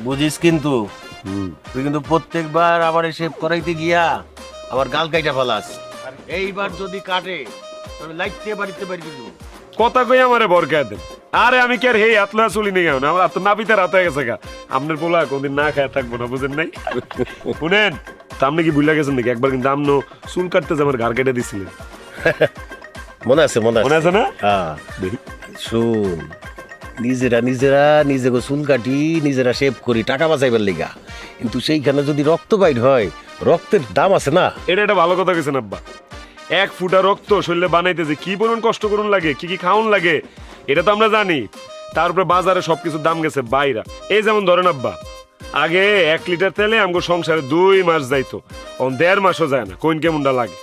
বুঝিস কিন্তু তুই কিন্তু প্রত্যেকবার আমার শেভ করাইতে গিয়া আমার গাল কাইটা ফেলাস আর এইবার যদি কাটে তবে লাইটতে বাড়িতে বাড়ি দিব। কথা কই আমারে বরকায় দেন। আরে আমি কি আর হেই আতলা চলি নি কেন, আমার তো নাপিতের হাতে গেছে গা। আপনার পোলা কোনদিন না খায় থাকবো না, বুঝেন নাই? শুনেন, তা আপনি কি ভুলে গেছেন নাকি? একবার কিন্তু আমনো চুল কাটতে যে আমার ঘাড় কেটে দিছিলেন, মনে আছে মনে মনে আছে আছে না? হ্যাঁ দেখি শুন, নিজেরা নিজেকে চুল কাটি নিজেরা শেভ করি টাকা বাঁচাইবার লিগা, কিন্তু সেইখানে যদি রক্ত বাইর হয় রক্তের দাম আছে না। এটা একটা ভালো কথা গেছেন আব্বা। এক ফুটা রক্ত শরীরে বানাইতে যে কি পরিমাণ কষ্ট করুন লাগে, কি কি খাওয়ান লাগে, এটা তো আমরা জানি। তার উপরে বাজারে সবকিছুর দাম গেছে বাইরা। এই যেমন ধরেন আব্বা, আগে 1 লিটার তেলে আমগো সংসারে 2 মাস যাইতো, এখন 1.5 মাসও যায় না। কোন কেমনটা লাগে?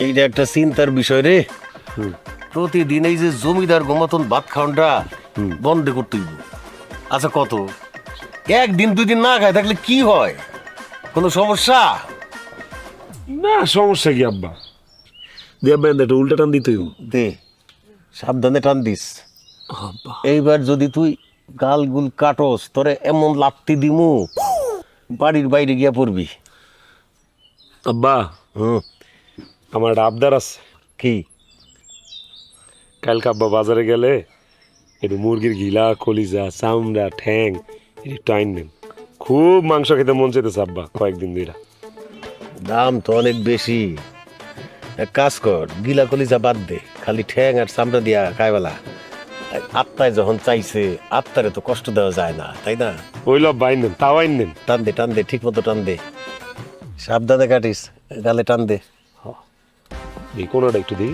এইটা একটা চিন্তার বিষয় রে। প্রতিদিন এই যে জমিদার মতন ভাত খাওয়ানটা বন্ধ করতে হইব। আচ্ছা কত, একদিন 2 দিন না খায় থাকলে কি হয়, কোনো সমস্যা? না সমস্যা কি আব্বা, দিয়ে আব্বা একটা উল্টা টান দিতে হইব। দে, সাবধানে টান দিস। আব্বা এইবার যদি তুই গালগুল কাটস তোরে এমন লাত্তি দিমু বাড়ির বাইরে গিয়া পড়বি। আব্বা হুম, আমার একটা আবদার আছে। কি? কালকে আব্বা বাজারে গেলে একটু মুরগির গিলা, কলিজা, চামড়া, ঠ্যাং একটু আইন নেন। খুব মাংস খেতে মন চাইতেছে আব্বা কয়েকদিন ধরে। দাম তো অনেক বেশি। এক কাজ কর, গিলা কলিজা বাদ দে, খালি ঠ্যাং আর চামড়া দিয়া খাইবেলা। আত্মায় যখন চাইছে, আত্মারে তো কষ্ট দেওয়া যায় না, তাই না? ওইল আব্বা আইন নেন, তাও আইন নেন। টান দে ঠিক মতো টান দে, সাবধানে কাটিস, গালে টান দে। এই কোনোটা একটু দিই।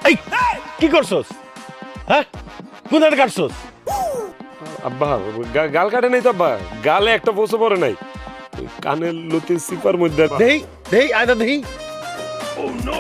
এই কি করছস? হ্যাঁ, কোথায় কাটছস? আব্বা গাল কাটে নাই তো আব্বা, গালে একটা পচে পড়ে নাই, ওই কানের লতি সিপার মধ্যে। দেই আয়দা দেই। Oh no!